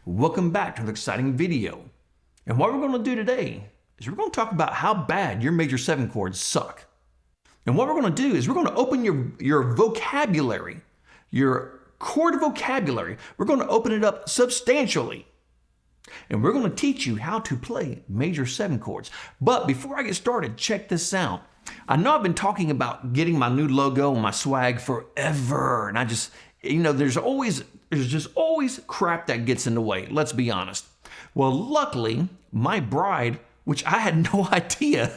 Welcome back to an exciting video. And what we're going to do today is we're going to talk about how bad your major 7 chords suck. And what we're going to do is we're going to open your vocabulary, your chord vocabulary. We're going to open it up substantially. And we're going to teach you how to play major 7 chords. But before I get started, check this out. I know I've been talking about getting my new logo and my swag forever. And I just, there's just always crap that gets in the way. Let's be honest. Well, luckily, my bride, which I had no idea,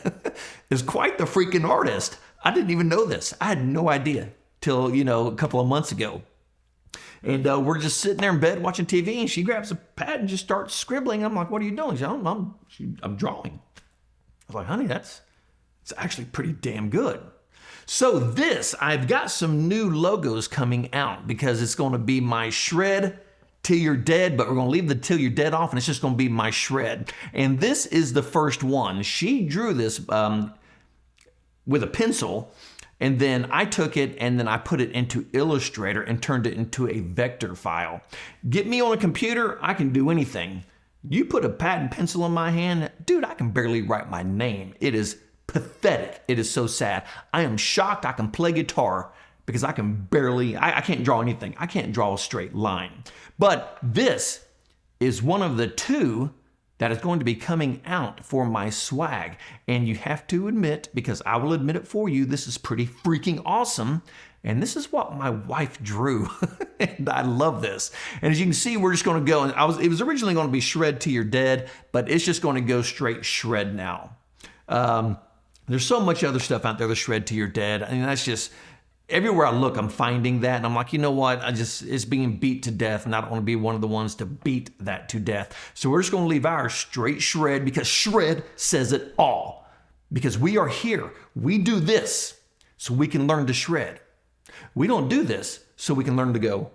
is quite the freaking artist. I didn't even know this. I had no idea till, a couple of months ago. And we're just sitting there in bed watching TV, and she grabs a pad and just starts scribbling. I'm like, what are you doing? She said, I'm drawing. I was like, honey, it's actually pretty damn good. So I've got some new logos coming out because it's going to be my shred till you're dead, but we're going to leave the till you're dead off, and it's just going to be my shred. And this is the first one. She drew this with a pencil, and then I took it and then I put it into Illustrator and turned it into a vector file. Get me on a computer, I can do anything. You put a pad and pencil in my hand, dude, I can barely write my name. It is pathetic. It is so sad. I am shocked I can play guitar because I can barely, I can't draw anything. I can't draw a straight line. But this is one of the 2 that is going to be coming out for my swag. And you have to admit, because I will admit it for you, this is pretty freaking awesome. And this is what my wife drew. And I love this. And as you can see, we're just going to go, and it was originally going to be shred till you're dead, but it's just going to go straight shred now. There's so much other stuff out there to shred till you're dead. I mean, that's just, everywhere I look, I'm finding that. And I'm like, you know what? It's being beat to death. And I don't want to be one of the ones to beat that to death. So we're just going to leave ours straight shred because shred says it all. Because we are here. We do this so we can learn to shred. We don't do this so we can learn to go.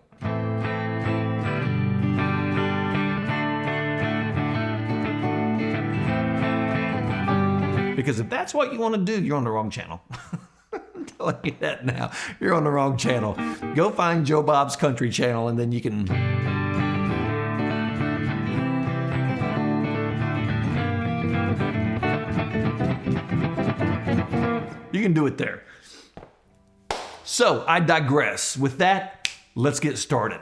Because if that's what you want to do, you're on the wrong channel. I'm telling you that now. You're on the wrong channel. Go find Joe Bob's Country channel, and then you can... You can do it there. So, I digress. With that, let's get started.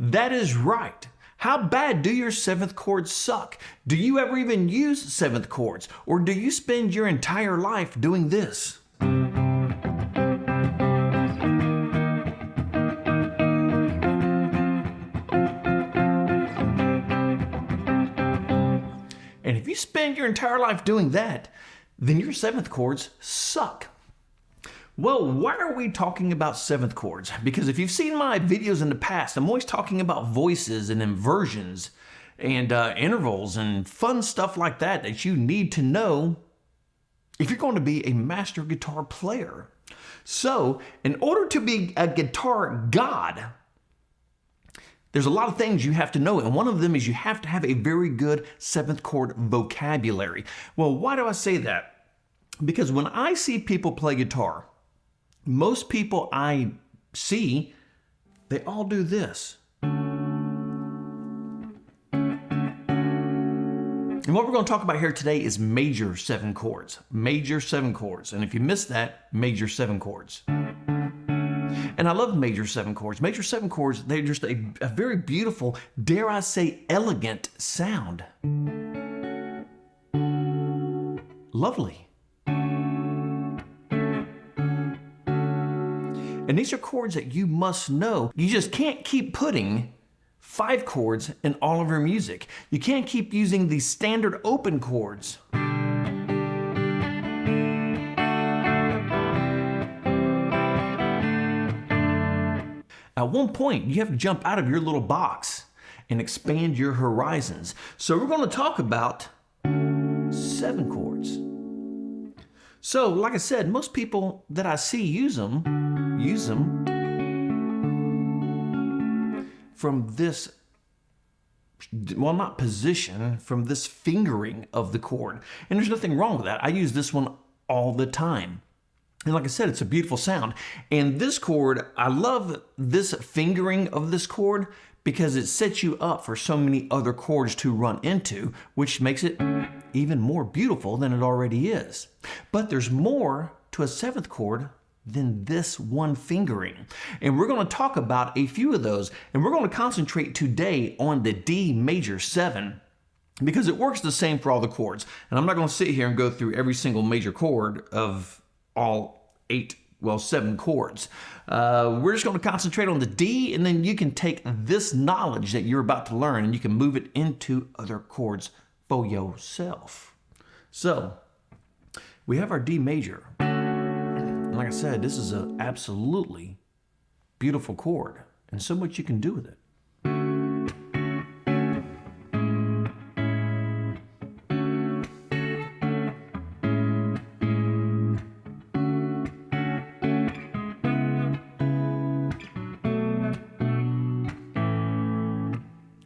That is right. How bad do your 7th chords suck? Do you ever even use 7th chords? Or do you spend your entire life doing this? And if you spend your entire life doing that, then your 7th chords suck. Well, why are we talking about 7th chords? Because if you've seen my videos in the past, I'm always talking about voices and inversions and intervals and fun stuff like that you need to know if you're going to be a master guitar player. So, in order to be a guitar god, there's a lot of things you have to know, and one of them is you have to have a very good 7th chord vocabulary. Well, why do I say that? Because when I see people play guitar, most people I see, they all do this. And what we're going to talk about here today is major 7 chords. Major 7 chords. And if you missed that, major 7 chords. And I love major 7 chords. Major 7 chords, they're just a very beautiful, dare I say, elegant sound. Lovely. And these are chords that you must know. You just can't keep putting 5 chords in all of your music. You can't keep using these standard open chords. At one point, you have to jump out of your little box and expand your horizons. So we're going to talk about 7 chords. So, like I said, most people that I see use them from this well, not position, from this fingering of the chord. And there's nothing wrong with that. I use this one all the time. And like I said, it's a beautiful sound. And this chord, I love this fingering of this chord because it sets you up for so many other chords to run into, which makes it even more beautiful than it already is. But there's more to a seventh chord than this one fingering. And we're going to talk about a few of those. And we're going to concentrate today on the D major 7 because it works the same for all the chords. And I'm not going to sit here and go through every single major chord of all 7 chords. We're just going to concentrate on the D, and then you can take this knowledge that you're about to learn and you can move it into other chords for yourself. So we have our D major. And like I said, this is an absolutely beautiful chord and so much you can do with it.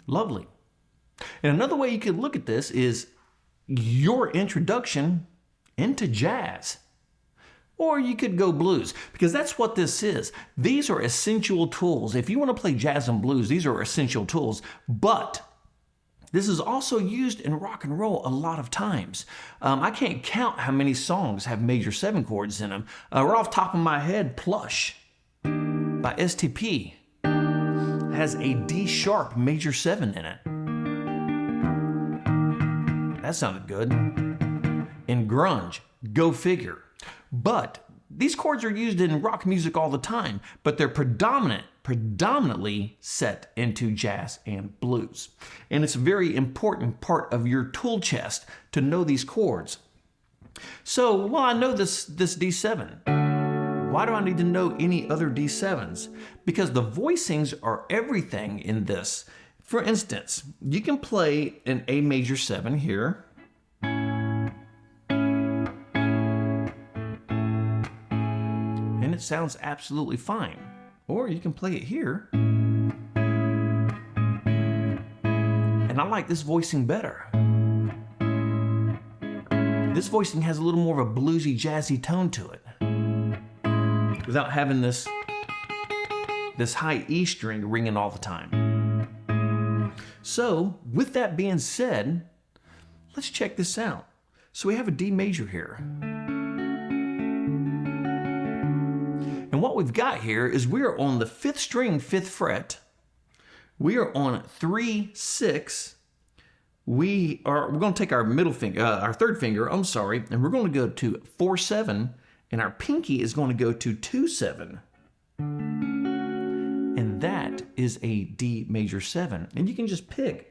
Lovely. And another way you could look at this is your introduction into jazz. Or you could go blues, because that's what this is. These are essential tools. If you want to play jazz and blues, these are essential tools. But this is also used in rock and roll a lot of times. I can't count how many songs have major 7 chords in them. Right off the top of my head, Plush by STP has a D sharp major 7 in it. That sounded good. In grunge, go figure. But these chords are used in rock music all the time, but they're predominantly set into jazz and blues. And it's a very important part of your tool chest to know these chords. So, well, I know this D7. Why do I need to know any other D7s? Because the voicings are everything in this. For instance, you can play an A major 7 here. And it sounds absolutely fine. Or you can play it here. And I like this voicing better. This voicing has a little more of a bluesy, jazzy tone to it, without having this high E string ringing all the time. So, with that being said, let's check this out. So we have a D major here. And what we've got here is we are on the 5th string, 5th fret. We are on 3, 6. We're going to take our middle finger, our 3rd finger, and we're going to go to 4, 7, and our pinky is going to go to 2, 7. And that is a D major 7. And you can just pick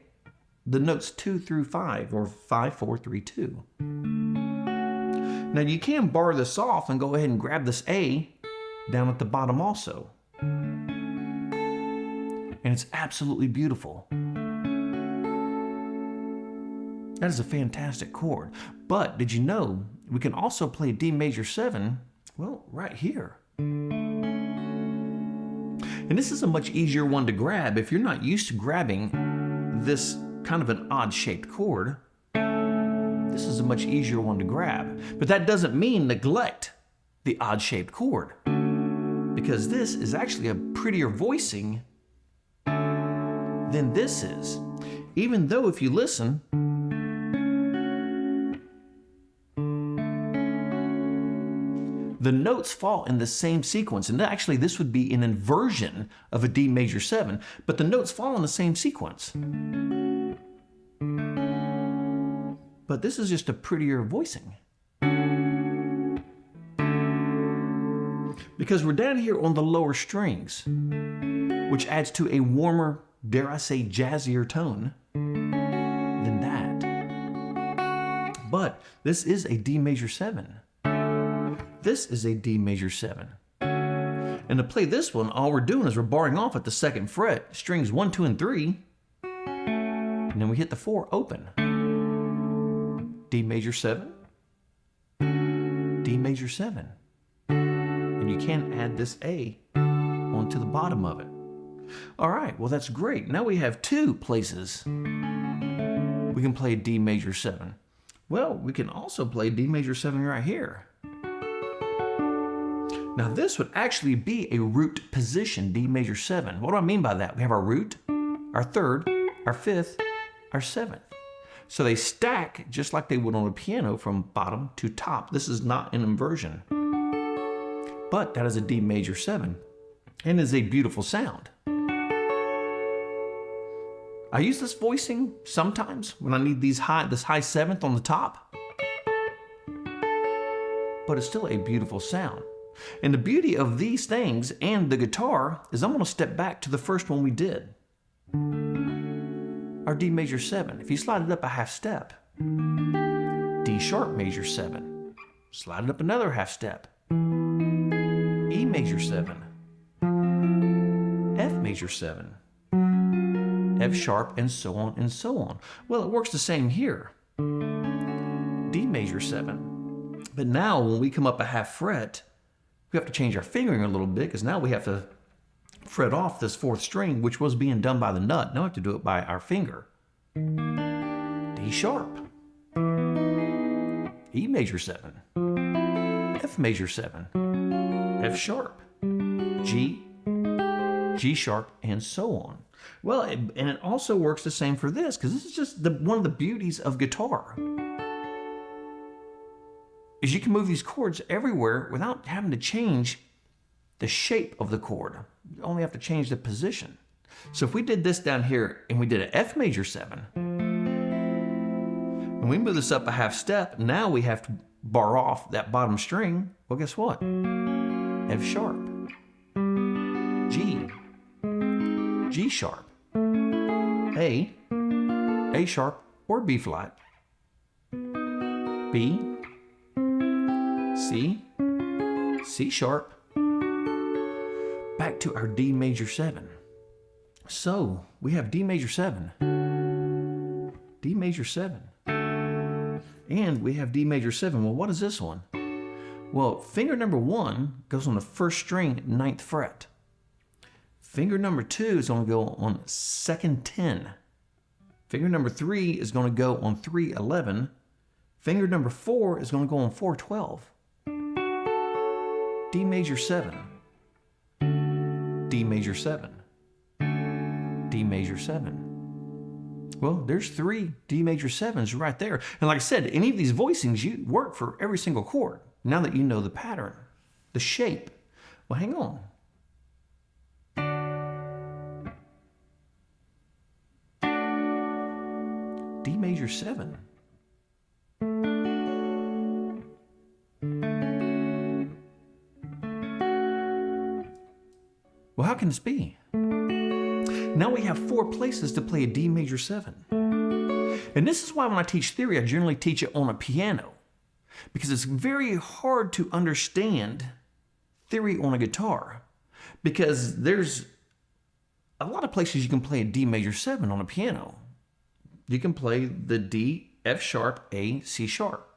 the notes 2 through 5, or 5, 4, 3, 2. Now you can bar this off and go ahead and grab this A down at the bottom also. And it's absolutely beautiful. That is a fantastic chord. But did you know we can also play D major 7, well, right here. And this is a much easier one to grab if you're not used to grabbing this kind of an odd shaped chord. This is a much easier one to grab. But that doesn't mean neglect the odd shaped chord, because this is actually a prettier voicing than this is. Even though if you listen, the notes fall in the same sequence. And actually this would be an inversion of a D major 7, but the notes fall in the same sequence. But this is just a prettier voicing. Because we're down here on the lower strings, which adds to a warmer, dare I say, jazzier tone than that. But this is a D major 7. This is a D major 7. And to play this one, all we're doing is we're barring off at the 2nd fret, strings 1, 2, and 3. And then we hit the 4 open. D major 7. D major 7. And you can add this A onto the bottom of it. All right, well, that's great. Now we have two places we can play D major 7. Well, we can also play D major 7 right here. Now this would actually be a root position, D major 7. What do I mean by that? We have our root, our third, our fifth, our seventh. So they stack just like they would on a piano from bottom to top. This is not an inversion, but that is a D major 7 and is a beautiful sound. I use this voicing sometimes when I need this high seventh on the top, but it's still a beautiful sound. And the beauty of these things and the guitar is I'm going to step back to the first one we did, our D major 7. If you slide it up a half step, D sharp major 7, slide it up another half step, E major 7, F major 7, F sharp, and so on and so on. Well, it works the same here. D major 7. But now when we come up a half fret, we have to change our fingering a little bit because now we have to fret off this fourth string, which was being done by the nut. Now we have to do it by our finger. D sharp, E major 7, F major 7, F sharp, G, G sharp, and so on. Well, and it also works the same for this, because this is just one of the beauties of guitar, is you can move these chords everywhere without having to change the shape of the chord. You only have to change the position. So if we did this down here and we did an F major 7, and we move this up a half step, now we have to bar off that bottom string. Well, guess what? F sharp, G, G sharp, A sharp, or B flat, B, C, C sharp, back to our D major 7. So we have D major 7, D major 7, and we have D major 7. Well, what is this one? Well, finger number 1 goes on the first string, 9th fret. Finger number 2 is going to go on 2nd 10. Finger number 3 is going to go on 3-11. Finger number 4 is going to go on 4-12. D major 7, D major 7, D major 7. Well, there's 3 D major 7s right there. And like I said, any of these voicings, you work for every single chord. Now that you know the pattern, the shape. Well, hang on. D major 7. Well, how can this be? Now we have 4 places to play a D major 7. And this is why when I teach theory, I generally teach it on a piano, because it's very hard to understand theory on a guitar, because there's a lot of places you can play a D major 7 on a piano. You can play the D, F sharp, A, C sharp,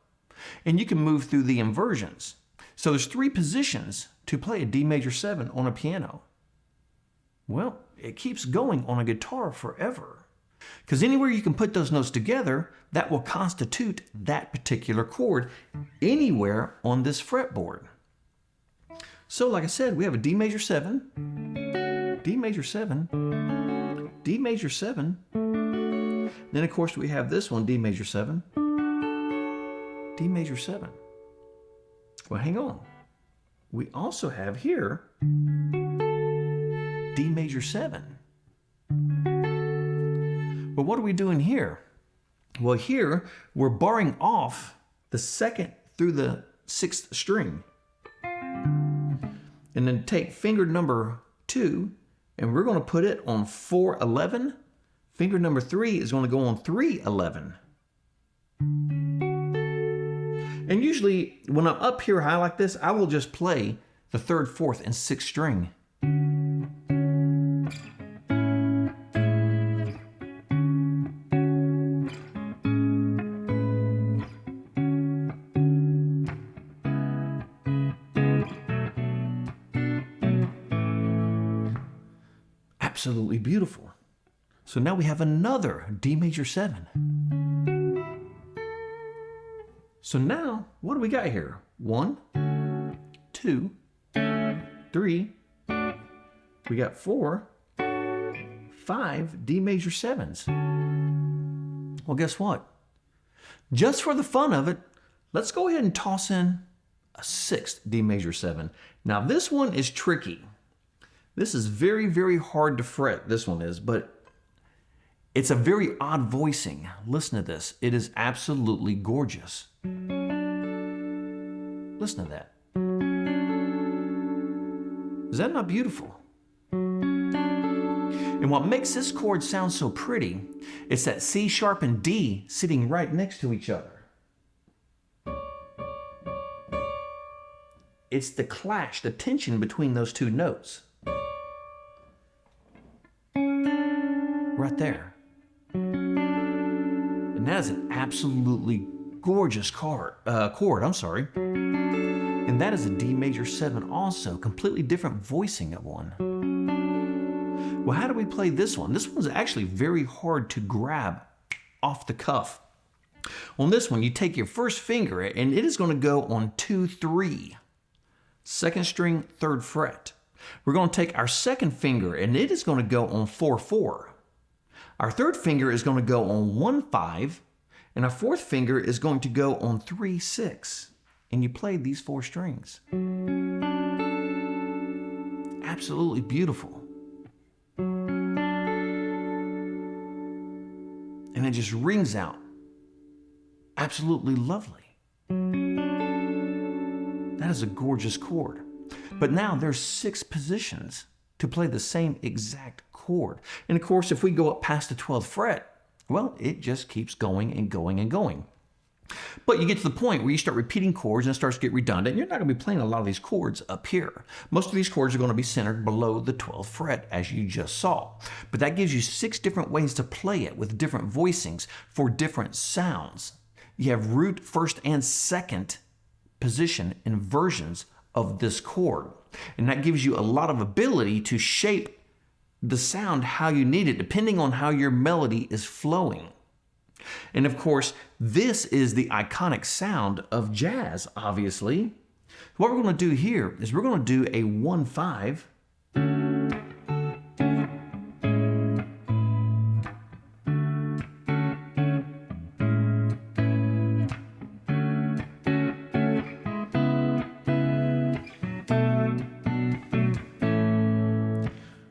and you can move through the inversions. So there's 3 positions to play a D major 7 on a piano. Well, it keeps going on a guitar forever, because anywhere you can put those notes together, that will constitute that particular chord anywhere on this fretboard. So like I said, we have a D major 7, D major 7, D major 7. Then of course we have this one, D major 7, D major 7. Well, hang on. We also have here D major 7. But what are we doing here? Well, here we're barring off the 2nd through the 6th string. And then take finger number 2 and we're going to put it on 4-11. Finger number 3 is going to go on 3-11. And usually when I'm up here high like this, I will just play the 3rd, 4th, and 6th string. Absolutely beautiful. So now we have another D major 7. So now, what do we got here? 1, 2, 3, we got 4, 5 D major 7s. Well, guess what? Just for the fun of it, let's go ahead and toss in a 6th D major 7. Now this one is tricky. This is very, very hard to fret, this one is, but it's a very odd voicing. Listen to this. It is absolutely gorgeous. Listen to that. Is that not beautiful? And what makes this chord sound so pretty is that C sharp and D sitting right next to each other. It's the clash, the tension between those two notes. Right there. And that is an absolutely gorgeous chord. And that is a D major 7 also, completely different voicing of one. Well, how do we play this one? This one's actually very hard to grab off the cuff. On this one, you take your first finger and it is going to go on 2, 3, 2nd string, 3rd fret. We're going to take our second finger and it is going to go on 4, 4. Our third finger is going to go on 1, 5, and our fourth finger is going to go on 3, 6. And you play these 4 strings. Absolutely beautiful. And it just rings out. Absolutely lovely. That is a gorgeous chord. But now there's 6 positions to play the same exact chord. And of course, if we go up past the 12th fret, well, it just keeps going and going and going. But you get to the point where you start repeating chords and it starts to get redundant. And you're not going to be playing a lot of these chords up here. Most of these chords are going to be centered below the 12th fret, as you just saw. But that gives you 6 different ways to play it with different voicings for different sounds. You have root, 1st, and 2nd position inversions of this chord. And that gives you a lot of ability to shape the sound how you need it, depending on how your melody is flowing. And of course, this is the iconic sound of jazz, obviously. What we're going to do here is we're going to do a 1, 5.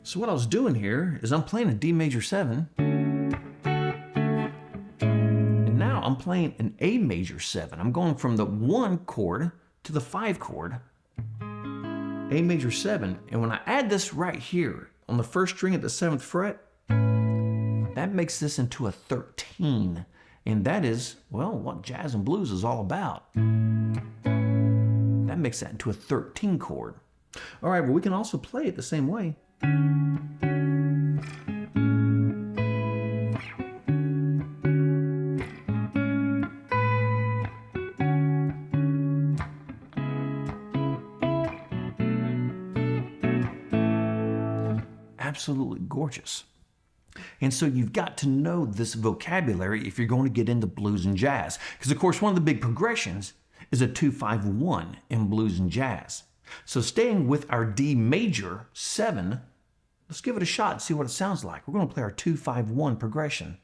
So what I was doing here is I'm playing a D major 7. I'm playing an A major 7. I'm going from the 1 chord to the 5 chord, A major 7. And when I add this right here on the 1st string at the 7th fret, that makes this into a 13. And that is, well, what jazz and blues is all about. That makes that into a 13 chord. All right, well, we can also play it the same way. Absolutely gorgeous. And so you've got to know this vocabulary if you're going to get into blues and jazz. Because of course, one of the big progressions is a 2-5-1 in blues and jazz. So staying with our D major 7, let's give it a shot and see what it sounds like. We're going to play our 2-5-1 progression.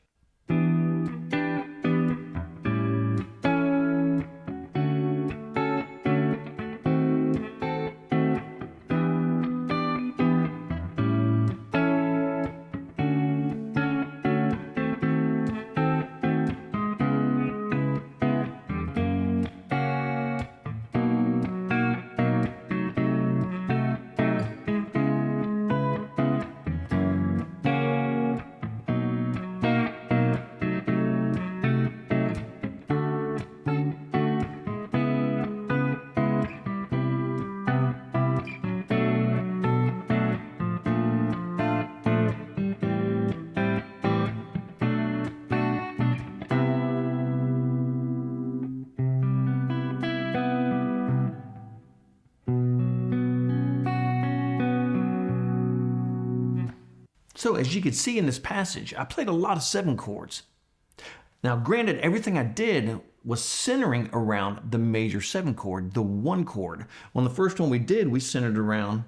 So as you can see in this passage, I played a lot of 7 chords. Now granted, everything I did was centering around the major 7 chord, the 1 chord. On the first one we did, we centered around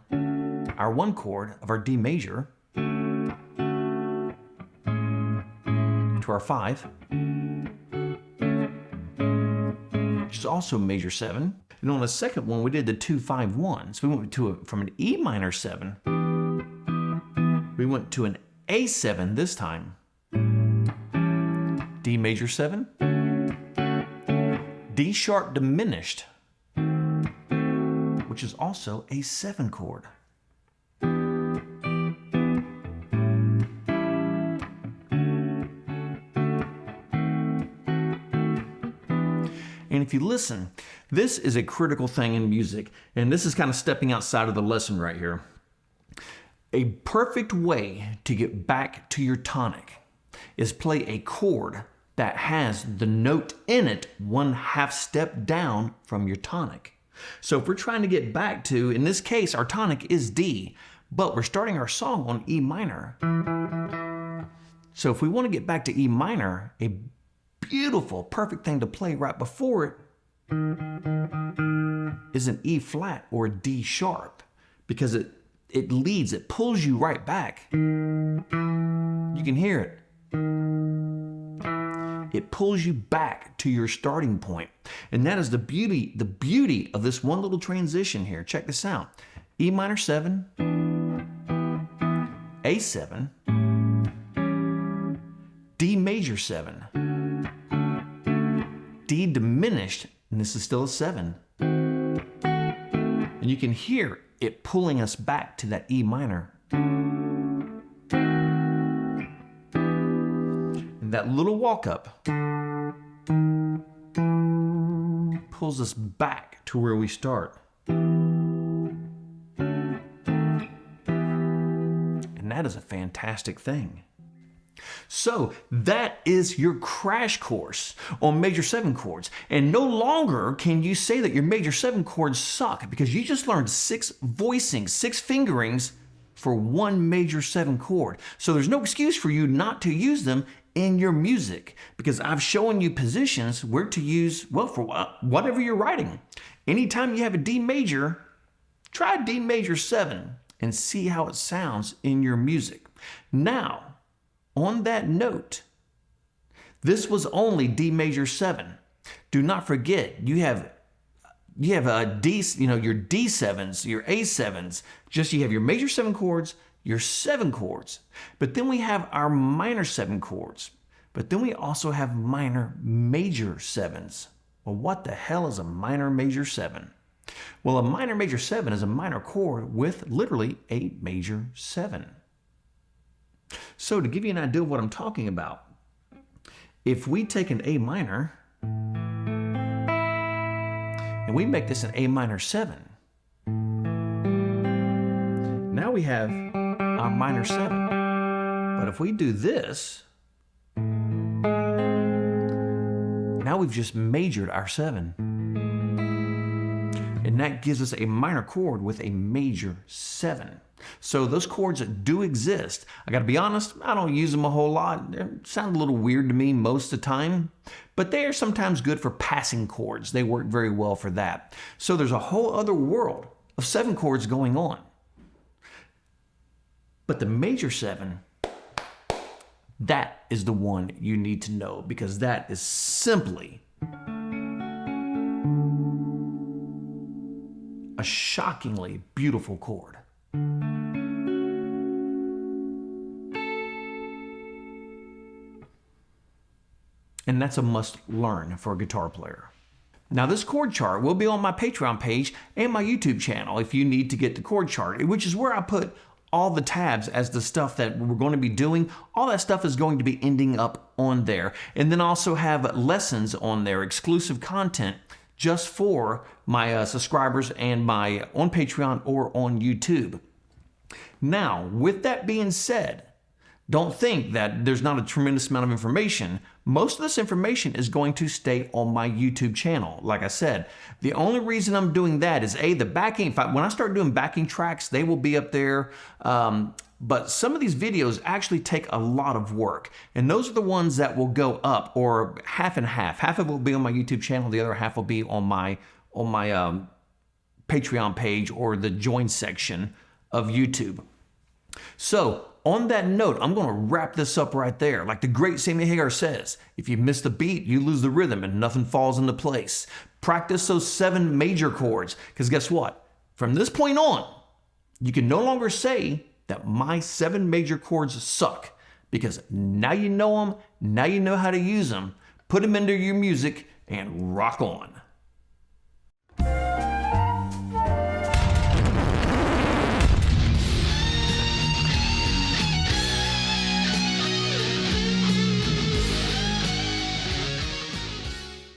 our 1 chord of our D major to our 5, which is also major 7. And on the second one, we did the 2-5-1. So we went from an E minor 7, we went to an A7 this time, D major 7, D sharp diminished, which is also a 7 chord. And if you listen, this is a critical thing in music, and this is kind of stepping outside of the lesson right here. A perfect way to get back to your tonic is play a chord that has the note in it 1/2 step down from your tonic. So if we're trying to get back to, in this case, our tonic is D, but we're starting our song on E minor. So if we want to get back to E minor, a beautiful, perfect thing to play right before it is an E flat or a D sharp, because it leads, it pulls you right back. You can hear it. It pulls you back to your starting point. And that is the beauty of this one little transition here. Check this out. E minor 7, A7, D major 7, D diminished, and this is still a 7. And you can hear it pulling us back to that E minor. And that little walk up pulls us back to where we start. And that is a fantastic thing. So that is your crash course on major 7 chords. And no longer can you say that your major 7 chords suck, because you just learned 6 voicings, 6 fingerings for 1 major 7 chord. So there's no excuse for you not to use them in your music, because I've shown you positions where to use, well, for whatever you're writing. Anytime you have a D major, try D major 7 and see how it sounds in your music. Now, on that note, this was only D major 7. Do not forget, you have a D, your D7s, your A7s. You have your major 7 chords, your 7 chords. But then we have our minor 7 chords. But then we also have minor major 7s. Well, what the hell is a minor major 7? Well, a minor major 7 is a minor chord with literally a major 7. So to give you an idea of what I'm talking about, if we take an A minor and we make this an A minor 7, now we have our minor 7. But if we do this, now we've just majored our 7. And that gives us a minor chord with a major 7. So those chords do exist. I gotta be honest, I don't use them a whole lot. They sound a little weird to me most of the time, but they are sometimes good for passing chords. They work very well for that. So there's a whole other world of 7 chords going on. But the major 7, that is the one you need to know, because that is simply a shockingly beautiful chord. And that's a must learn for a guitar player. Now this chord chart will be on my Patreon page and my YouTube channel if you need to get the chord chart, which is where I put all the tabs as the stuff that we're going to be doing. All that stuff is going to be ending up on there. And then also have lessons on there, exclusive content just for my subscribers and on Patreon or on YouTube. Now, with that being said, Don't think that there's not a tremendous amount of information. Most of this information is going to stay on my YouTube channel. Like I said, the only reason I'm doing that is the backing. When I start doing backing tracks, they will be up there. But some of these videos actually take a lot of work, and those are the ones that will go up, or half and half. Half of it will be on my YouTube channel, the other half will be on my Patreon page or the join section of YouTube. So on that note, I'm going to wrap this up right there. Like the great Sammy Hagar says, if you miss the beat, you lose the rhythm and nothing falls into place. Practice those 7 major chords, because guess what? From this point on, you can no longer say that my 7 major chords suck, because now you know them, now you know how to use them, put them into your music, and rock on.